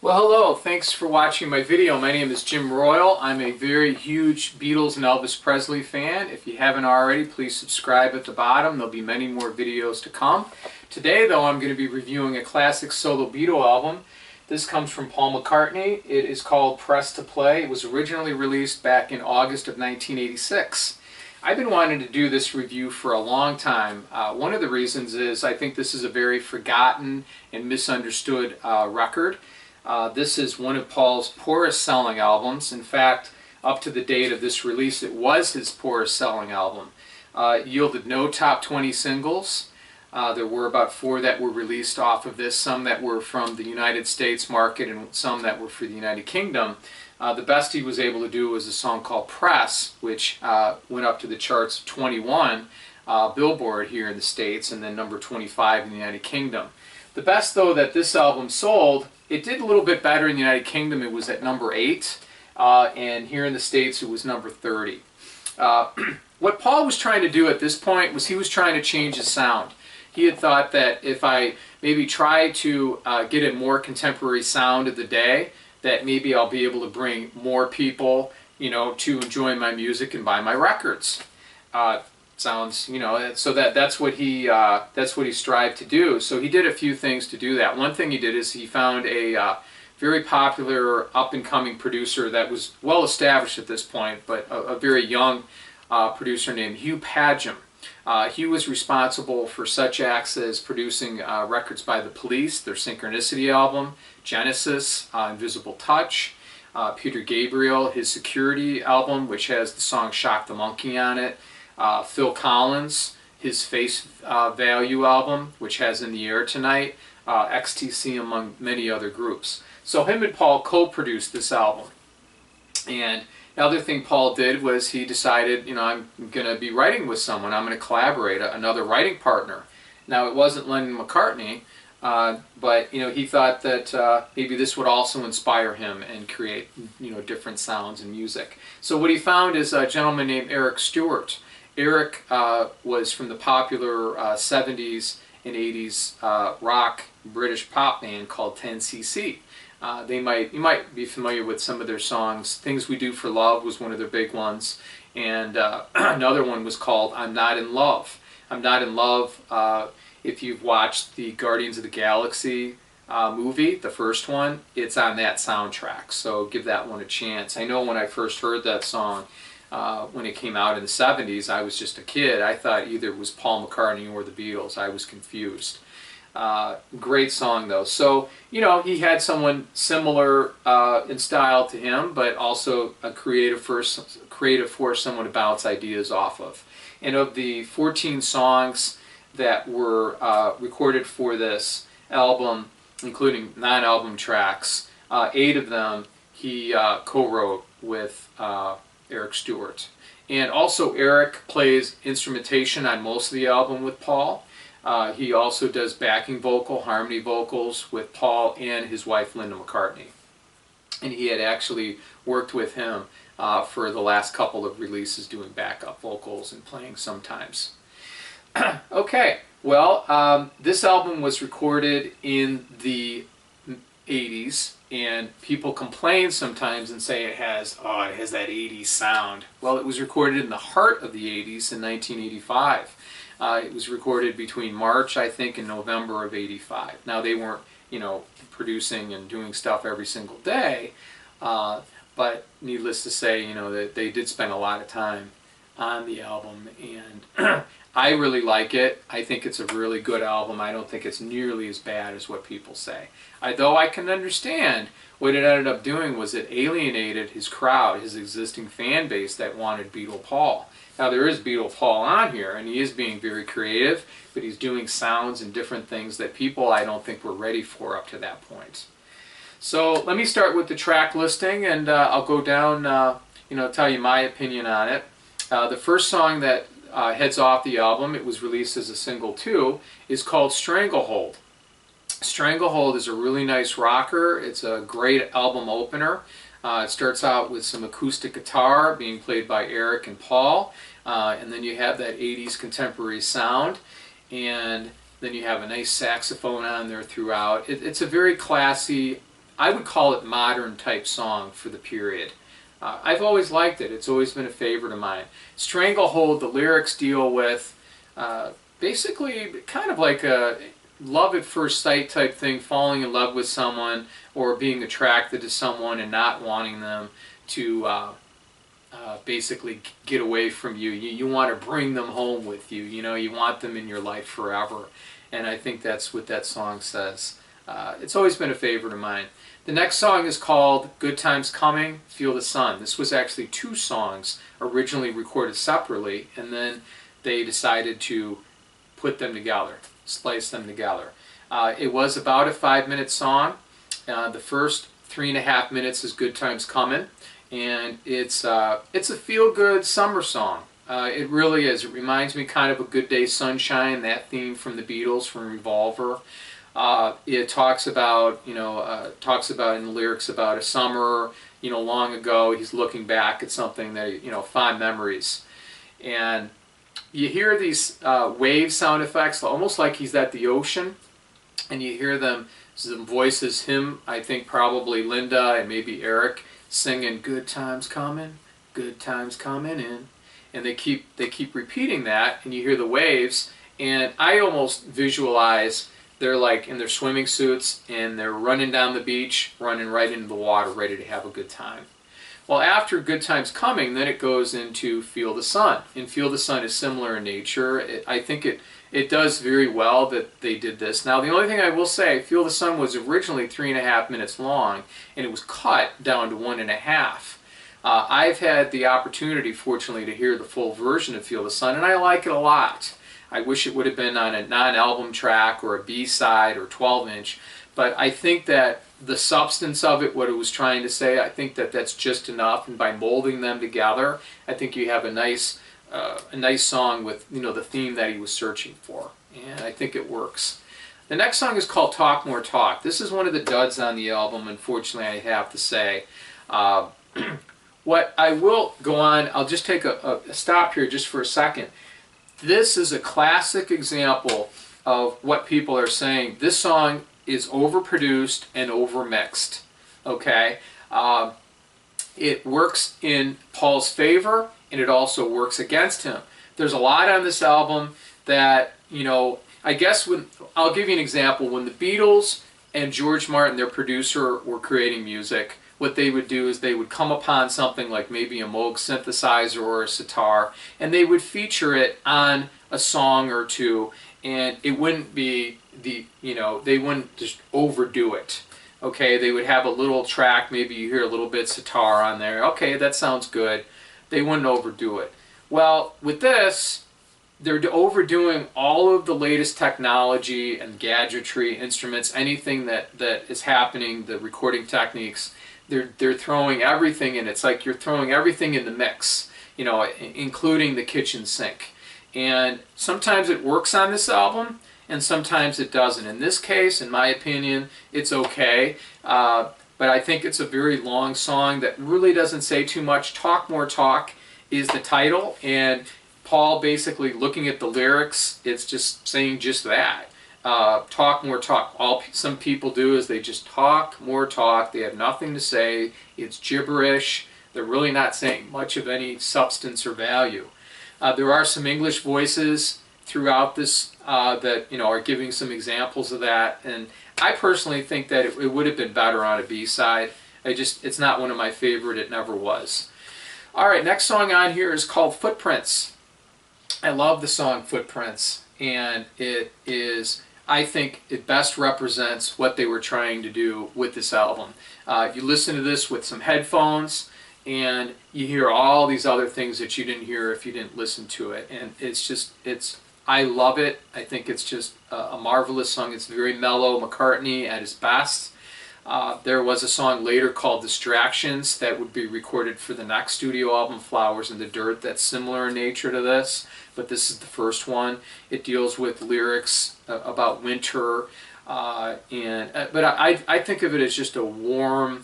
Well, hello. Thanks for watching my video. My name is Jim Royal. I'm a very huge Beatles and Elvis Presley fan. If you haven't already, please subscribe at the bottom. There'll be many more videos to come. Today, though, I'm going to be reviewing a classic solo Beatle album. This comes from Paul McCartney. It is called Press to Play. It was originally released back in August of 1986. I've been wanting to do this review for a long time. One of the reasons is I think this is a very forgotten and misunderstood record. This is one of Paul's poorest selling albums. In fact, up to the date of this release, it was his poorest selling album. It yielded no top 20 singles. There were about 4 that were released off of this, some that were from the United States market and some that were for the United Kingdom. The best he was able to do was a song called Press, which went up to the charts of 21 Billboard here in the States, and then number 25 in the United Kingdom. The best, though, that this album sold, it did a little bit better in the United Kingdom. It was at number 8, and here in the States it was number 30. What Paul was trying to do at this point was he was trying to change his sound. He had thought that if I maybe try to get a more contemporary sound of the day, that maybe I'll be able to bring more people, to enjoy my music and buy my records. Sounds, so that's what he strived to do. So he did a few things to do that. One thing he did is he found a very popular up-and-coming producer that was well established at this point, but a very young producer named Hugh Padgham. Hugh was responsible for such acts as producing records by the Police, their Synchronicity album, Genesis, Invisible Touch, Peter Gabriel, his Security album, which has the song Shock the Monkey on it, Phil Collins, his Face Value album, which has In the Air Tonight, XTC, among many other groups. So him and Paul co-produced this album. And the other thing Paul did was he decided, I'm going to be writing with someone. I'm going to collaborate, another writing partner. Now, it wasn't Lennon McCartney, but he thought that maybe this would also inspire him and create, different sounds and music. So what he found is a gentleman named Eric Stewart. Eric was from the popular 70s and 80s rock British pop band called 10cc. You might be familiar with some of their songs. Things We Do for Love was one of their big ones, and another one was called I'm Not in Love. I'm Not in Love, if you've watched the Guardians of the Galaxy movie, the first one, it's on that soundtrack, so give that one a chance. I know when I first heard that song, when it came out in the 70s, I was just a kid. I thought either it was Paul McCartney or the Beatles. I was confused. Great song, though. So, he had someone similar in style to him, but also a creative force someone to bounce ideas off of. And of the 14 songs that were recorded for this album, including 9 album tracks, 8 of them he co-wrote with Eric Stewart. And also Eric plays instrumentation on most of the album with Paul. He also does backing vocal, harmony vocals with Paul and his wife Linda McCartney. And he had actually worked with him for the last couple of releases doing backup vocals and playing sometimes. Okay, well, this album was recorded in the 80s, and people complain sometimes and say it has that 80s sound. Well, it was recorded in the heart of the 80s in 1985. It was recorded between March, I think, and November of 85. Now, they weren't, producing and doing stuff every single day, but needless to say, that they did spend a lot of time on the album, and I really like it. I think it's a really good album. I don't think it's nearly as bad as what people say. Though I can understand what it ended up doing was it alienated his crowd, his existing fan base that wanted Beatle Paul. Now, there is Beatle Paul on here, and he is being very creative, but he's doing sounds and different things that people, I don't think, were ready for up to that point. So let me start with the track listing, and I'll go down, tell you my opinion on it. The first song that heads off the album, it was released as a single too, is called Stranglehold. Stranglehold is a really nice rocker. It's a great album opener. It starts out with some acoustic guitar being played by Eric and Paul, and then you have that 80s contemporary sound, and then you have a nice saxophone on there throughout. It's a very classy I would call it modern type song for the period. I've always liked it. It's always been a favorite of mine. Stranglehold, the lyrics deal with basically kind of like a love at first sight type thing, falling in love with someone or being attracted to someone and not wanting them to basically get away from you. You want to bring them home with you. You know, you want them in your life forever. And I think that's what that song says. It's always been a favorite of mine. The next song is called Good Times Coming, Feel the Sun. This was actually 2 songs originally recorded separately, and then they decided to put them together, splice them together. It was about a 5-minute song. The first 3.5 minutes is Good Times Coming, and it's a feel-good summer song. It really is. It reminds me kind of a Good Day Sunshine, that theme from the Beatles, from Revolver. It talks about, in the lyrics about a summer, long ago. He's looking back at something that, fond memories. And you hear these wave sound effects, almost like he's at the ocean. And you hear them, some voices, him, I think probably Linda and maybe Eric, singing good times coming in. And they keep repeating that, and you hear the waves. And I almost visualize they're like in their swimming suits and they're running down the beach, running right into the water, ready to have a good time. Well, after Good Times Coming, then it goes into Feel the Sun. And Feel the Sun is similar in nature. I think it does very well that they did this. Now, the only thing I will say, Feel the Sun was originally 3.5 minutes long, and it was cut down to 1.5. I've had the opportunity, fortunately, to hear the full version of Feel the Sun, and I like it a lot. I wish it would have been on a non-album track or a B-side or 12-inch, but I think that the substance of it, what it was trying to say, I think that that's just enough, and by molding them together, I think you have a nice song with the theme that he was searching for, and I think it works. The next song is called Talk More Talk. This is one of the duds on the album, unfortunately, I have to say. What I will go on, I'll just take a stop here just for a second. This is a classic example of what people are saying. This song is overproduced and overmixed. Okay? It works in Paul's favor, and it also works against him. There's a lot on this album that, I guess I'll give you an example. When the Beatles and George Martin, their producer, were creating music, what they would do is they would come upon something like maybe a Moog synthesizer or a sitar, and they would feature it on a song or two, and it wouldn't be they wouldn't just overdo it. Okay, they would have a little track, maybe you hear a little bit sitar on there. Okay, that sounds good. They wouldn't overdo it. Well, with this, they're overdoing all of the latest technology and gadgetry, instruments, anything that is happening, the recording techniques. They're throwing everything in. It's like you're throwing everything in the mix, including the kitchen sink. And sometimes it works on this album, and sometimes it doesn't. In this case, in my opinion, it's okay. But I think it's a very long song that really doesn't say too much. Talk More Talk is the title, and Paul basically looking at the lyrics, it's just saying just that. Talk more talk. All some people do is they just talk more talk. They have nothing to say. It's gibberish. They're really not saying much of any substance or value. There are some English voices throughout this that are giving some examples of that, and I personally think that it would have been better on a B-side. It's not one of my favorite. It never was. All right, next song on here is called Footprints. I love the song Footprints, and it is, I think it best represents what they were trying to do with this album. You listen to this with some headphones, and you hear all these other things that you didn't hear if you didn't listen to it. And I love it. I think it's just a marvelous song. It's very mellow, McCartney at his best. There was a song later called Distractions that would be recorded for the next studio album, Flowers in the Dirt, that's similar in nature to this, but this is the first one. It deals with lyrics about winter, but I think of it as just a warm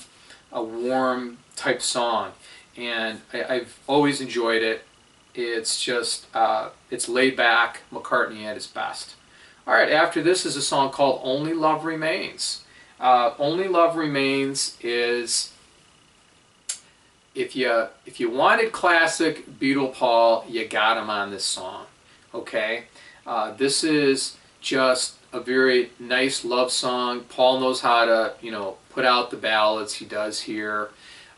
type song, and I've always enjoyed it. It's just, it's laid back, McCartney at his best. All right, after this is a song called Only Love Remains. Only Love Remains is, if you wanted classic Beatle Paul, you got him on this song. Okay, this is just a very nice love song. Paul knows how to, put out the ballads. He does here.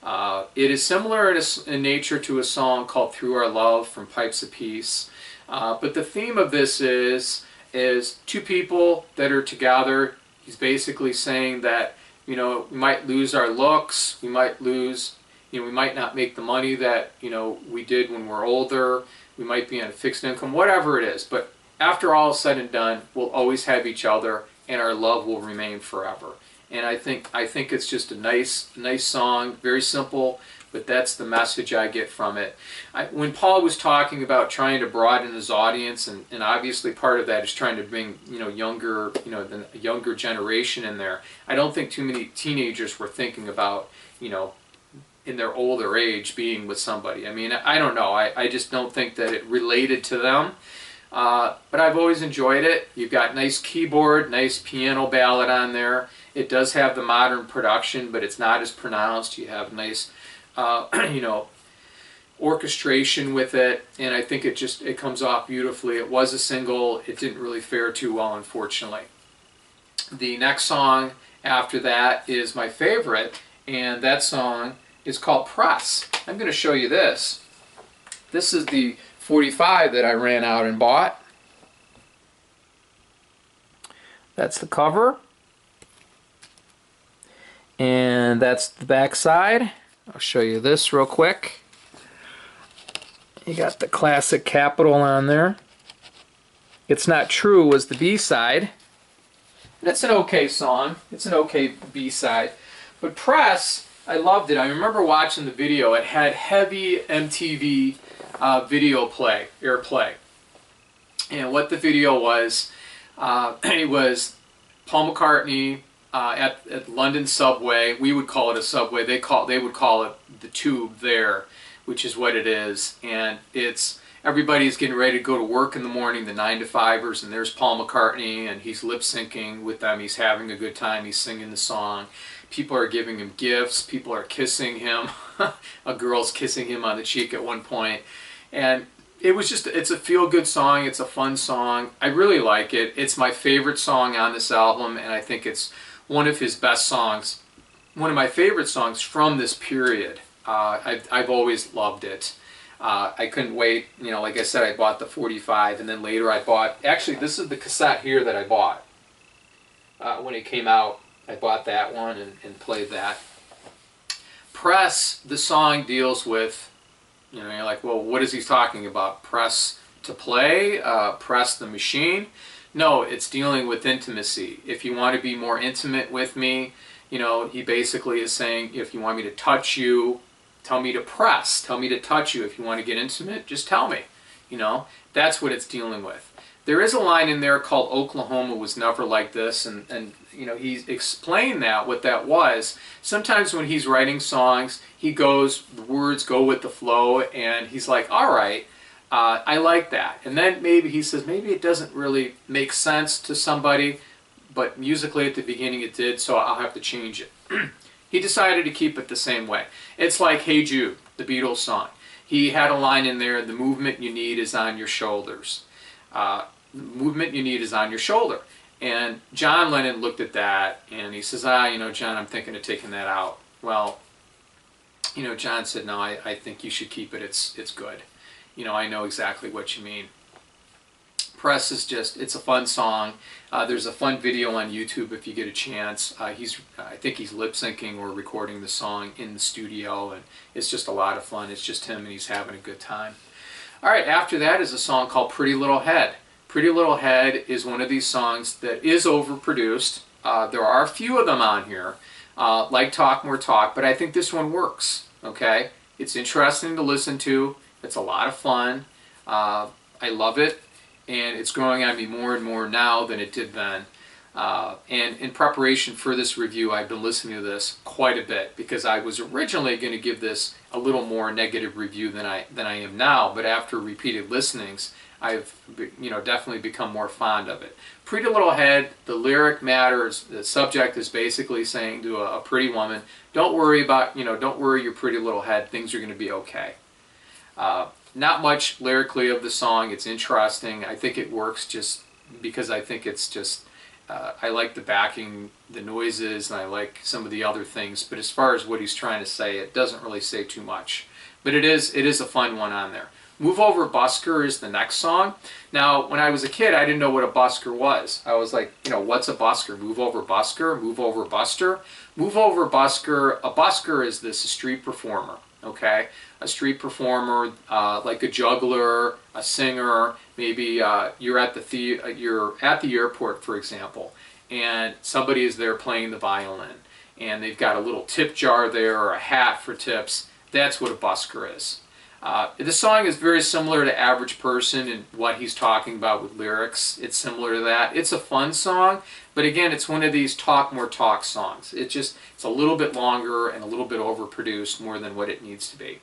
It is similar in nature to a song called "Through Our Love" from Pipes of Peace. But the theme of this is two people that are together. He's basically saying that, we might lose our looks, we might lose, we might not make the money that, we did when we're older, we might be on a fixed income, whatever it is. But after all is said and done, we'll always have each other, and our love will remain forever. And I think it's just a nice song, very simple, but that's the message I get from it. When Paul was talking about trying to broaden his audience, and obviously part of that is trying to bring younger, the younger generation in there. I don't think too many teenagers were thinking about in their older age being with somebody. I mean, I don't know. I just don't think that it related to them. But I've always enjoyed it. You've got nice keyboard, nice piano ballad on there. It does have the modern production, but it's not as pronounced. You have nice, orchestration with it, and I think it comes off beautifully. It was a single. It didn't really fare too well, unfortunately. The next song after that is my favorite, and that song is called Press. I'm going to show you this. This is the 45 that I ran out and bought. That's the cover. And that's the back side. I'll show you this real quick. You got the classic Capitol on there. It's Not True was the B-side. That's an okay song. It's an okay B-side. But Press, I loved it. I remember watching the video. It had heavy MTV video airplay. And what the video was, it was Paul McCartney at London subway. We would call it a subway. They would call it the tube there, which is what it is. And it's everybody's getting ready to go to work in the morning, the 9-to-5ers, and there's Paul McCartney, and he's lip syncing with them. He's having a good time. He's singing the song. People are giving him gifts. People are kissing him. A girl's kissing him on the cheek at one point. And it's a feel-good song. It's a fun song. I really like it. It's my favorite song on this album, and I think it's one of his best songs. One of my favorite songs from this period. I've always loved it. I couldn't wait. Like I said, I bought the 45, and then later I bought... Actually, this is the cassette here that I bought. When it came out, I bought that one and played that. Press, the song deals with... you're like, well, what is he talking about? Press to play? Press the machine? No, it's dealing with intimacy. If you want to be more intimate with me, he basically is saying, if you want me to touch you, tell me to press. Tell me to touch you. If you want to get intimate, just tell me. That's what it's dealing with. There is a line in there called "Oklahoma was never like this," and he's explained what that was. Sometimes when he's writing songs, the words go with the flow, and he's like, all right, I like that. And then maybe he says, maybe it doesn't really make sense to somebody, but musically at the beginning it did, so I'll have to change it. He decided to keep it the same way. It's like "Hey Jude," the Beatles song. He had a line in there, "The movement you need is on your shoulders." The movement you need is on your shoulder. And John Lennon looked at that and he says, John, I'm thinking of taking that out. Well, John said, no, I think you should keep it. It's good. I know exactly what you mean. Press is it's a fun song. There's a fun video on YouTube if you get a chance. I think he's lip syncing or recording the song in the studio, and it's just a lot of fun. It's just him and he's having a good time. All right, after that is a song called "Pretty Little Head." "Pretty Little Head" is one of these songs that is overproduced. There are a few of them on here, like "Talk More Talk," but I think this one works. Okay, it's interesting to listen to. It's a lot of fun. I love it, and it's growing on me more and more now than it did then. And in preparation for this review, I've been listening to this quite a bit because I was originally going to give this a little more negative review than I am now, but after repeated listenings, I've definitely become more fond of it. Pretty Little Head, the lyric matters. The subject is basically saying to a pretty woman, don't worry your pretty little head. Things are going to be okay. Not much lyrically of the song. It's interesting. I think it works just because I think it's just, I like the backing, the noises, and I like some of the other things. But as far as what he's trying to say, it doesn't really say too much. But it is a fun one on there. Move Over Busker is the next song. Now, when I was a kid, I didn't know what a busker was. I was like, what's a busker? Move over busker? Move over buster? Move over busker. A busker is a street performer, okay? A street performer, like a juggler, a singer. Maybe you're at the airport, for example, and somebody is there playing the violin, and they've got a little tip jar there or a hat for tips. That's what a busker is. The song is very similar to Average Person and what he's talking about with lyrics. It's similar to that. It's a fun song, but again, it's one of these talk more talk songs. It's a little bit longer and a little bit overproduced more than what it needs to be.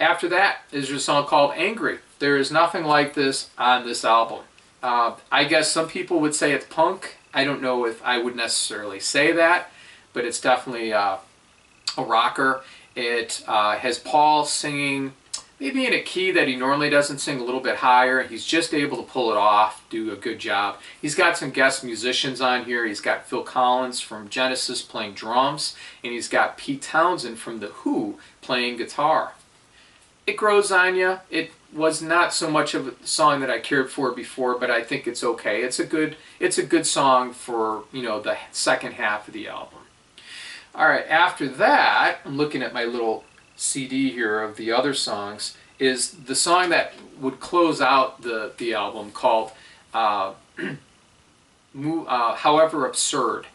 After that is a song called Angry. There is nothing like this on this album. I guess some people would say it's punk. I don't know if I would necessarily say that, but it's definitely a rocker. It has Paul singing maybe in a key that he normally doesn't sing, a little bit higher. He's just able to pull it off, do a good job. He's got some guest musicians on here. He's got Phil Collins from Genesis playing drums, and he's got Pete Townsend from The Who playing guitar. It grows on you. It was not so much of a song that I cared for before, but I think it's okay. It's a good song for, the second half of the album. All right, after that, I'm looking at my little CD here of the other songs, is the song that would close out the album called However Absurd.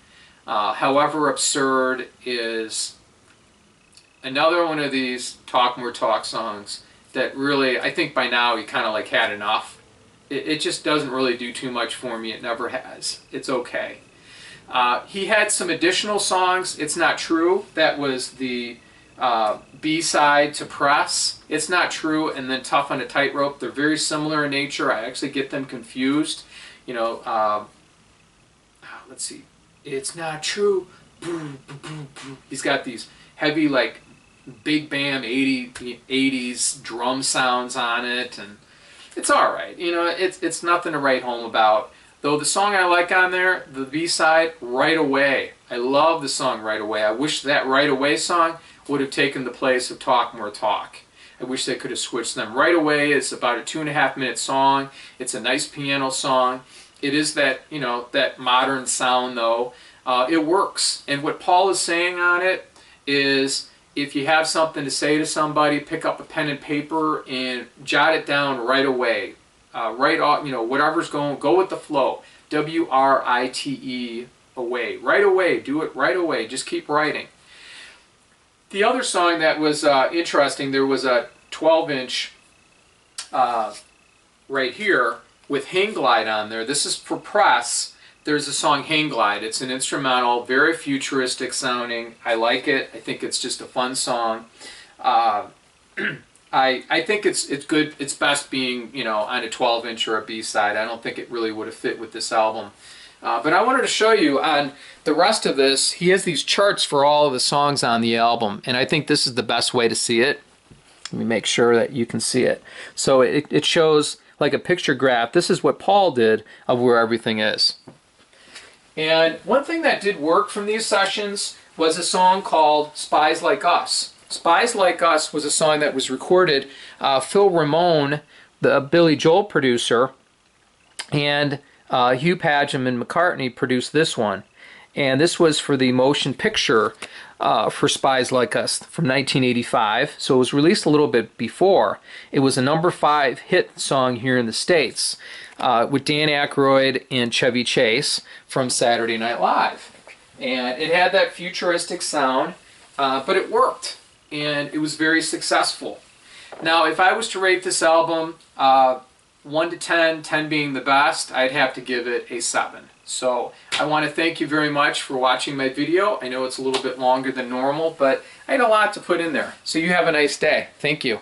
However Absurd is another one of these talk more talk songs that really, I think by now he kind of like had enough. It just doesn't really do too much for me. It never has. It's okay. He had some additional songs. It's Not True. That was the B-side to Press. It's Not True, and then Tough on a Tightrope. They're very similar in nature. I actually get them confused. Let's see. It's not true. He's got these heavy, like, big band 80s drum sounds on it, and it's all right. It's nothing to write home about. Though the song I like on there, the B-side, Right Away. I love the song Right Away. I wish that Right Away song would have taken the place of Talk More Talk. I wish they could have switched them. Right Away is about a 2.5-minute song. It's a nice piano song. It is that, that modern sound though. It works. And what Paul is saying on it is, if you have something to say to somebody, pick up a pen and paper and jot it down right away. Right off, whatever's going, go with the flow. W-R-I-T-E, away. Right away. Do it right away. Just keep writing. The other song that was interesting, there was a 12-inch right here with Hang Glide on there. This is for Press. There's a song Hang Glide. It's an instrumental, very futuristic sounding. I like it. I think it's just a fun song. I think it's good. It's best being, on a 12-inch or a B-side. I don't think it really would have fit with this album. But I wanted to show you on the rest of this, he has these charts for all of the songs on the album, and I think this is the best way to see it. Let me make sure that you can see it. So it shows like a picture graph. This is what Paul did of where everything is. And one thing that did work from these sessions was a song called Spies Like Us. Spies Like Us was a song that was recorded. Phil Ramone, the Billy Joel producer, and Hugh Padgham and McCartney produced this one. And this was for the motion picture for Spies Like Us from 1985. So it was released a little bit before. It was a #5 hit song here in the States with Dan Aykroyd and Chevy Chase from Saturday Night Live. And it had that futuristic sound, but it worked. And it was very successful. Now, if I was to rate this album 1 to 10, 10 being the best, I'd have to give it a 7. So I want to thank you very much for watching my video. I know it's a little bit longer than normal, but I had a lot to put in there. So you have a nice day. Thank you.